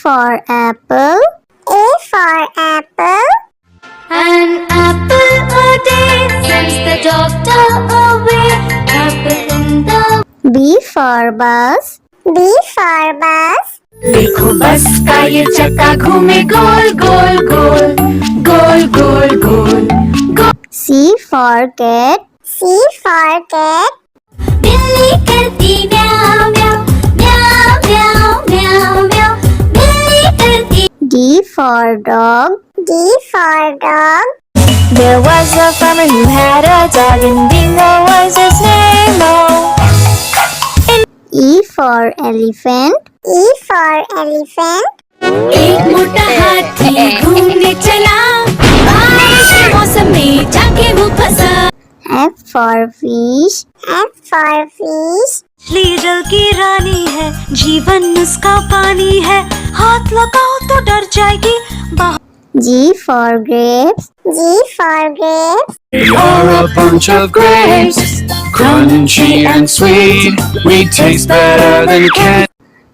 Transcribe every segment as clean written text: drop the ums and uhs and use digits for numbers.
for apple. A for apple. An apple a day sends the doctor away. Apple in the B for bus. B for bus. देखो बस का ये चक्का घूमे गोल गोल गोल गोल गोल गोल गोल। C for cat. C for cat. बिल्ली करती म्याऊ म्याऊ म्याऊ म्याऊ म्याऊ म्याऊ। बिल्ली करती। D for dog. D for dog. There was a farmer who had a dog and Bingo was his name. E for elephant. E for elephant. एक मोटा हाथी घूमने चला, बारिश के मौसम में जाके वो फंसा। F for fish. F for fish. मछली जल की रानी है, जीवन उसका पानी है, हाथ लगाओ तो डर जाएगी। G for grapes. G for grapes. We are a bunch of grapes, crunchy and sweet. We taste better than candy.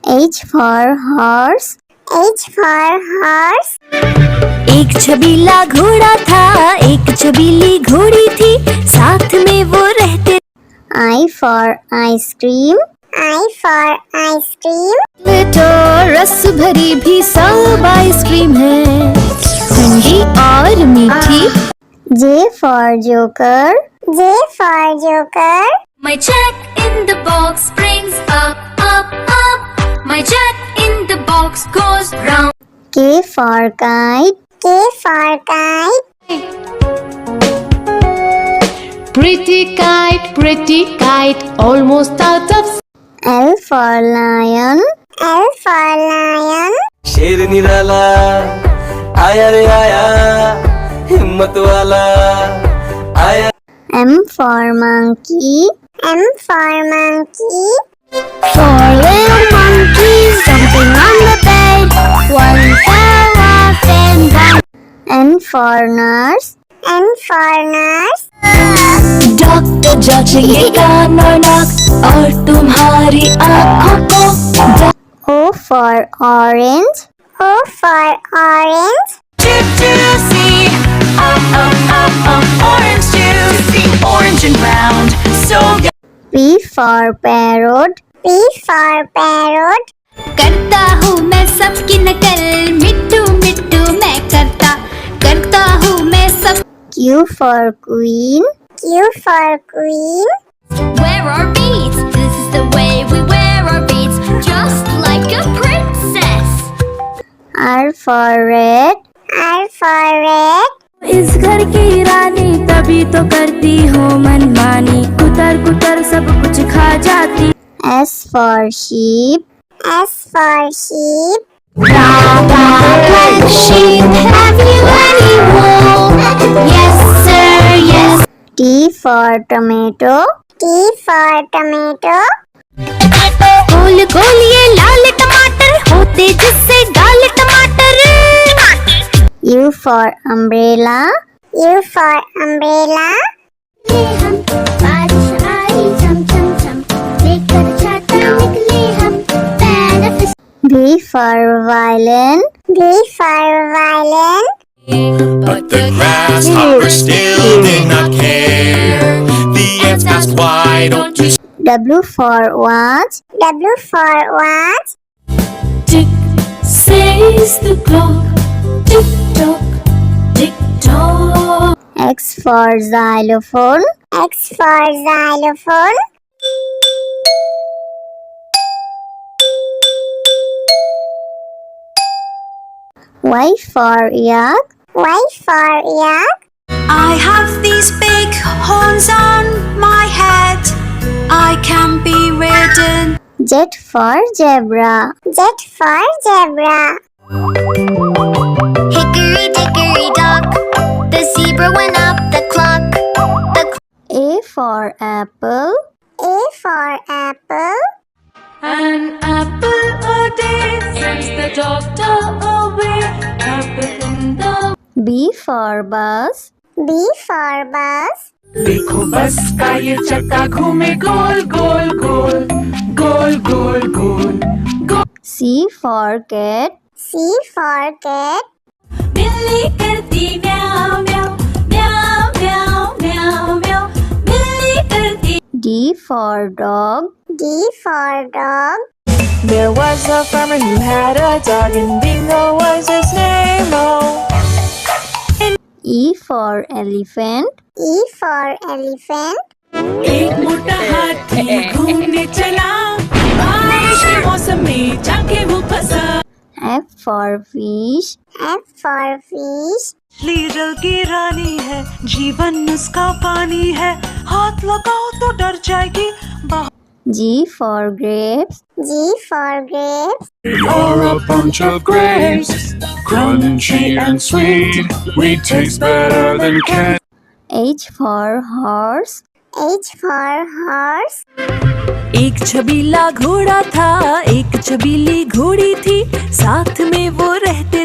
H for horse. H for horse. एक छबीला घोड़ा था, एक छबीली घोड़ी थी, साथ में वो रहते। I for ice cream. I for ice cream. तो रस भरी भी सब आइसक्रीम है, ठंडी और मीठी। J for joker. J for joker. My jack in the box brings up up up. My jack in the box goes round. K for kite. K for kite. Pretty kite, almost out of. L for lion. L for lion. शेर निराला आया रे आया, हिम्मत वाला आया। M for monkey. M for monkey. Four little monkeys jumping on the bed. One fell off and one. N for nurse. N for nurse. Doctor जांचेंगे कान और नाक और तुम्हारी आँखों को। O for orange. O for orange. Juicy, orange juicy, orange and round, so good. P for parrot. P for parrot. करता हूँ मैं सबकी नकल, मिट्टू मिट्टू मैं करता हूँ मैं सब। Q for queen. Q for queen. Wear our beads, this is the way we wear our beads, just like a princess. R for red. R for red. इस घर की रानी तभी तो करती हूँ मनमानी, कुतर कुतर सब कुछ खा जाती। S for sheep. S for sheep. Black sheep, have you any wool? Yes sir, yes. T for tomato. T for tomato. गोल गोल ये लाल टमाटर होते जिससे गाल टमाटर। U for umbrella. U for umbrella. हम बारिश आई झम झम झम, लेकर छाता निकले हम पैर। V for violin. V for violin. But the grasshoppers still did not care. The ants asked, why don't you W for watch. W for watch. Tick says the clock, tick tock, tick tock. X for xylophone. X for xylophone. Y for yak. Y for yak. I have these big horns on my head, I can be ridden. Z for zebra. Z for zebra. Hickory dickory dock, the zebra went up the clock. A for apple. A for apple. An apple a day sends the doctor away. Apple in the B for bus. B for bus. देखो बस का ये चक्का घूमे गोल गोल गोल गोल गोल गोल। C for cat. C for cat. बिल्ली करती म्याऊ म्याऊ म्याऊ म्याऊ म्याऊ म्याऊ बिल्ली करती D for dog. D for dog. There was a farmer who had a dog, and Bingo was his name. Oh, E for elephant. E for elephant. एक मोटा हाथी घूमने चला, बारिश के मौसम में जाके वो फंसा। F for fish. F for fish. मछली जल की रानी है, जीवन उसका पानी है, हाथ लगाओ तो डर जाएगी। G for grapes. G for grapes. You're a bunch of grapes, crunchy and sweet. We taste better than candy. H for horse. H for horse. एक छबीला घोड़ा था, एक छबीली घोड़ी थी, साथ में वो रहते।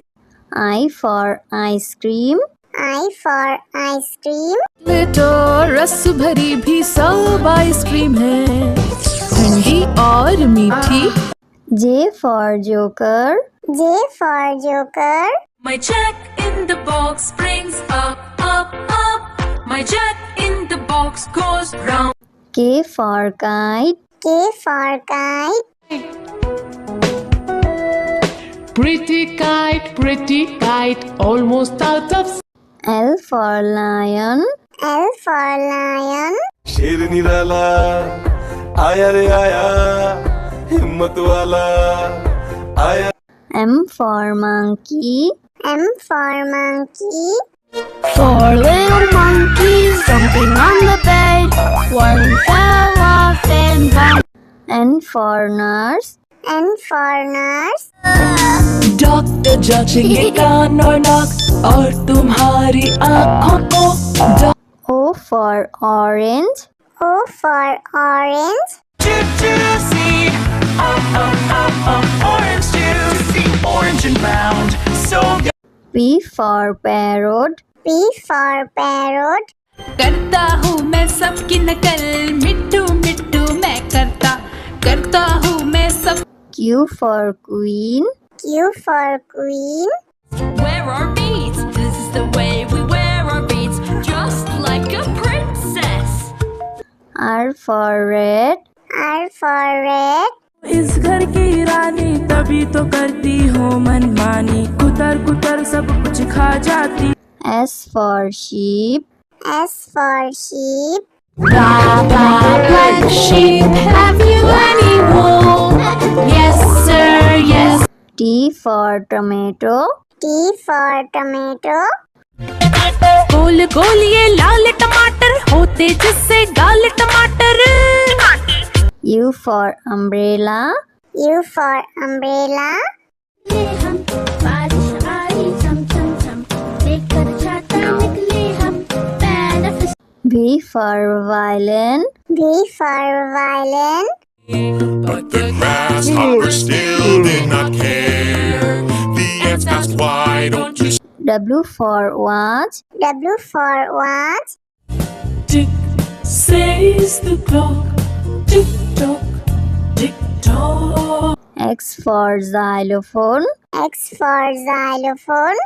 I for ice cream. I for ice cream. तो रस भरी भी सब आइसक्रीम है, ठंडी और मीठी। J for joker. J for joker. My jack in the box springs up, up, up. My jack in the box goes round. K for kite. K for kite. Pretty kite, almost out of. L for lion. L for lion. शेर निराला आया रे आया, हिम्मत वाला आया। M for monkey. M for monkey. 4 little monkeys jumping on the bed. One fell off and bumped. N for nurse. N for nurse. Doctor जांचेंगे कान और नाक और तुम्हारी आँखों को। O for orange. O for orange. Juicy, orange juicy, orange and round, so good. P for parrot. P for parrot. करता हूँ मैं सबकी नकल, मिट्टू मिट्टू मैं करता हूँ मैं सब। Q for queen. Q for queen. Wear our beads. This is the way we wear our beads, just like a princess. R for red. R for red. इस घर की रानी तभी तो करती हो मनमानी, कुतर कुतर सब कुछ खा जाती। S for sheep. S for sheep. Black sheep, have you any wool? Yes, sir, yes. T for tomato. T for tomato. गोल गोल ये लाल टमाटर होते जिससे गाल टमाटर। U for umbrella. U for umbrella. हम बारिश आई चम चम चम, लेकर छाता निकले हम, benefit. V for violin. V for violin. But the grasshopper still did not care. The ants asked, why don't you W for watch. W for watch. Tick says the clock, tick tock, tick tock. X for xylophone. X for xylophone.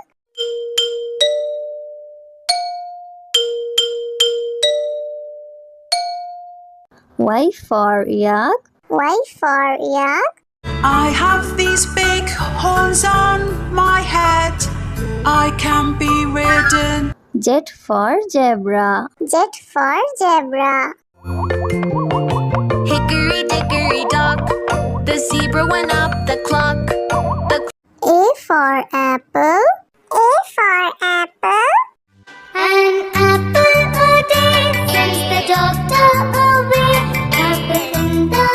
Y for yak. Y for yak. I have these big horns on my head, I can be ridden. Z for zebra. Z for zebra. Hickory dickory dock, the zebra went up the clock. A for apple. A for apple. An apple a day sends the doctor away. Apple in the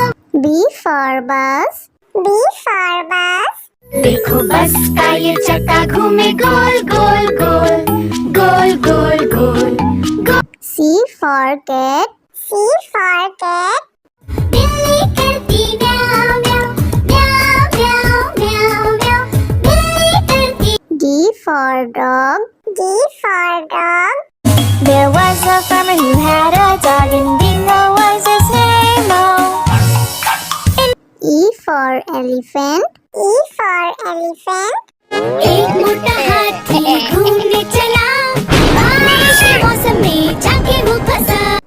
B for bus. B for bus. देखो बस का ये चक्का घूमे गोल गोल गोल गोल गोल गोल गोल। C for cat. C for cat. बिल्ली करती म्याऊ म्याऊ म्याऊ म्याऊ म्याऊ म्याऊ बिल्ली करती। D for dog. D for dog. There was a farmer who had a dog, and Bingo was his name. Oh. E for elephant. E for elephant. एक मोटा हाथी घूमने चला, बारिश के मौसम में जाके वो फंसा।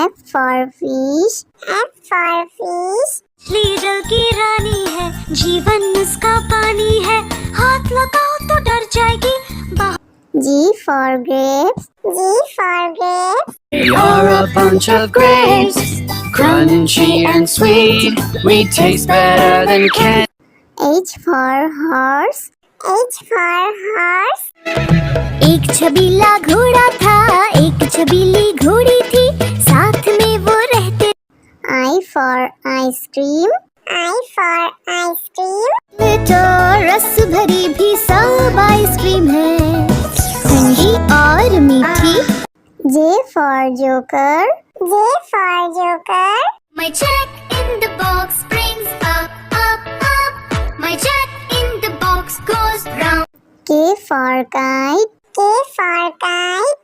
F for fish. F for fish. Leader की रानी है, जीवन उसका पानी है, हाथ लगाओ तो डर जाएगी। G for grapes. G for grapes. You're a bunch of grapes, crunchy and sweet. We taste better than candy. H for horse. H for horse. एक छबीला घोड़ा था, एक छबीली घोड़ी थी, साथ में वो रहते। I for ice cream. I for ice cream. तो रस भरी भी सब आइसक्रीम है, ठंडी और मीठी। J for joker. J for joker. My jack in the box brings up, up, up. My jack in the box goes round. K for kite. K for kite.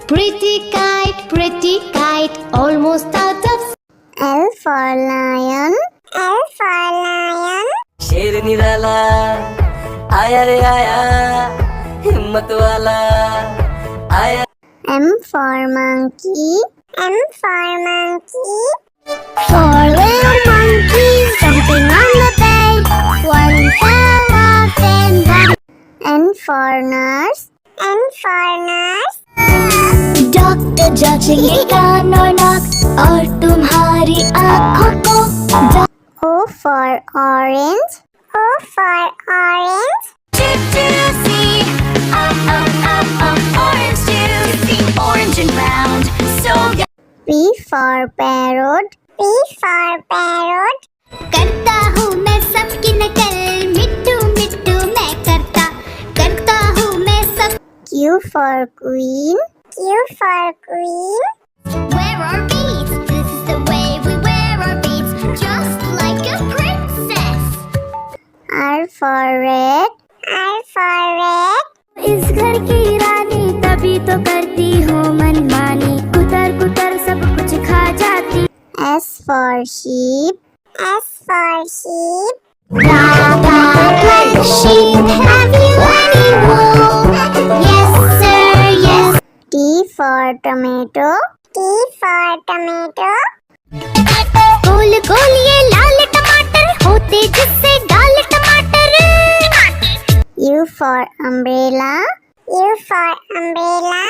Pretty kite, almost out of. L for lion. L for lion. शेर निराला आया रे आया, हिम्मत वाला आया। M for monkey. M for monkey. Four little monkeys jumping on the bed. One fell off and died. N for nurse. N for nurse. Doctor जांचेंगे कान और नाक और तुम्हारी आँखों को। O for orange. O for orange. Juicy, orange juicy, orange and round, so good. P for parrot. P for parrot. करता हूँ मैं सबकी नकल, मिट्टू मिट्टू मैं करता हूँ मैं सब। Q for queen. Q for queen. Wear our beads, this is the way we wear our beads, just like a princess. R for red. R for red. इस घर की रानी तभी तो करती हूँ मनमानी, कुतर कुतर सब कुछ खा जाती। S for sheep. S for sheep. Sheep, have you any wool? Yes sir, yes. T for tomato. T for tomato. गोल गोल ये लाल टमाटर होते जिससे गाल टमाटर। U for umbrella. U for umbrella.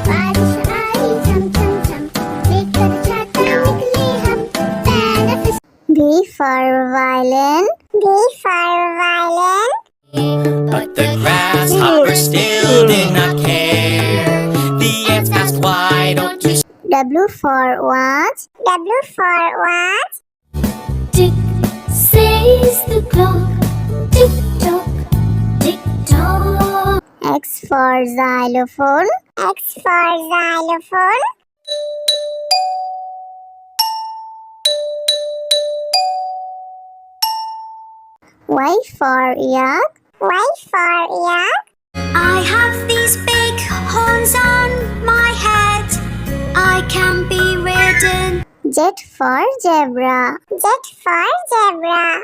बारिश आई झम झम झम, लेकर छाता निकले हम, benefit. V for violin. V for violin. But the grasshoppers still did not care. The ants asked, why don't you W for watch. W for watch. Tick says the clock, tick tock, tick tock. X for xylophone. X for xylophone. Y for yak. Y for yak. I have these big horns on my head, I can be ridden. Z for zebra. Z for zebra.